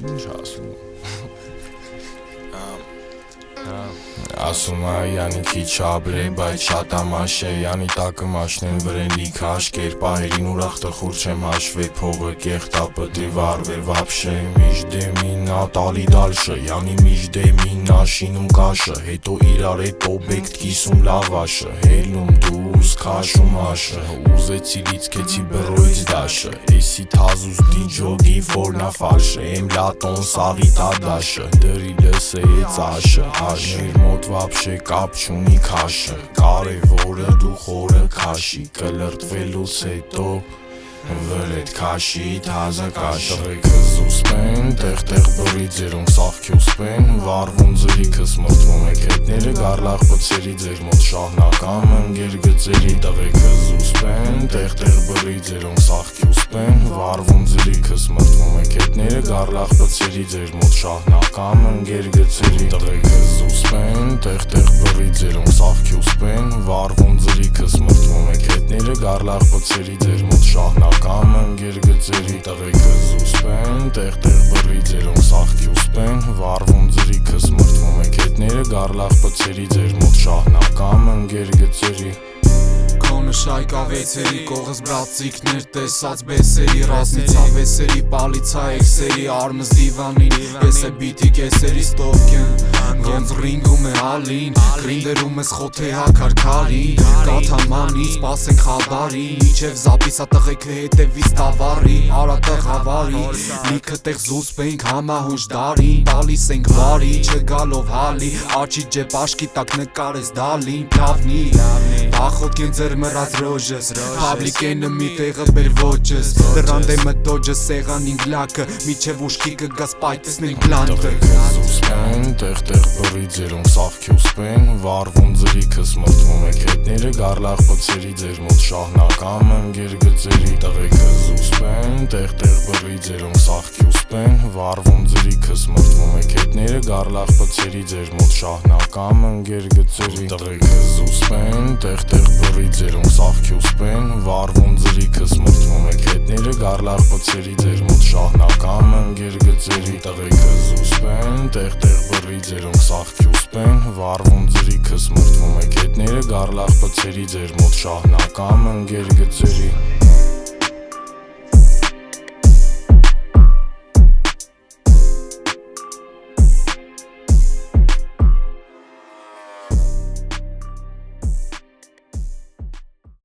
Ինչ ասում Ասում Յանի քիչ աբրե, բայց շատ ամաշ է Յանի տակը մաշնեն վրեն լիք աշկեր Պահերին ուրախ տխուր չեմ հաշվե Փողը կեղտապը դե վարվեր վապշե Միջդեմին ատալի դալշը Յանի միջդեմին աշինում կաշը Հետո իրար հետ օբեկտ կիսում լավաշը Հելում դուս քաշում աշը Ուզեցի լիցքեցի բրոյց դաշը Էսի թազուս դիջոգի ֆորնա ֆալշը Եմ լատոն սաղի տադաշը Դրի լսեց աշը Մեր մոտ վապշե կապ չունի քաշը Կարևորը դու խորը քաշի Կլրտվելուց հետո Վրետ քաշի թազը կաշը Տղեկը զուսպեն, տեղ բրի ձերոնք սաղքի ուսպեն Վարվում ձրիքս մրտվում եք հետները Գարլախ պծերի ձեր մոտ շահնական մնգեր գծերի Տղեկը զուսպեն, տեղ բրի ձերոնք սաղքի ուսպեն Վարվում ձրիքս մրտվում եք հետները Գարլախ պծերի ձեր մոտ շահնական մնգեր գծերի Տղեկը զուսպեն, տեղ բրի ձերոնք սաղքի ուսպեն Վարվում ձրիքս մրտվում եք հետները Գարլախ պծերի ձեր մոտ շահնական մնգեր գծերի Տղեկը զուսպեն, տեղ բրի ձերոնք սաղքի ուսպեն Վարվում ձրիքս մրտվում եք հետները Գարլախ պծերի ձեր մոտ շահնական մնգեր գծերի Քոնը շայկավեցերի, կողս բրացիկներ տեսած բեսերի Ռազմից ավեսերի, պալիցա էքսերի, արմս դիվանին Ես է բիթի կեսերի ստովքեն Ոնց ռինգում է ալին, գրինդերում ես խոթե հակարքարին Կաթամանի, սպասենք խաբարին Իչև զապիսա տղեքը հետևից տավարի Արա տղավարի, լիքը տեղ զուսպենք համահունչ դարին Տալիս ենք վարի, չգալով հալի Աչի ջեպ աշկի տակ նկարես դալին Պլավնի, բախոտ կեն ձեր մռած ռոժս Պաբլիկենը մի տեղը բեր ոճս Դրան դեմը դոջս սեղանին գլակը Միչև ուշքի կգաս պայտեսնենք պլանտը Զուսպեն, տեղ բրի ձերոնք սաղքի ուսպեն Վարվում ձրիքս մրտվում եք հետները Գարլախ պծերի ձեր մոտ շահնական մնգեր գծերի Տղեկը զուսպեն, տեղ բրի ձերոնք սաղքի ուսպեն Վարվում ձրիքս մրտվում եք հետները Գարլախ պծերի ձեր մոտ շահնական մնգեր գծերի Տղեկը զուսպեն, տեղ բրի ձերոնք սաղքի ուսպեն Վարվում ձրիքս մրտվում եք հետները Գարլախ պծերի ձեր մոտ շահնական մնգեր գծերի Տղեկը զուսպեն, տեղ բրի ձերոնք սաղքի ուսպեն Վարվում ձրիքս մրտվում եք հետները Գարլախ պծերի ձեր մոտ շահնական մնգեր գծերի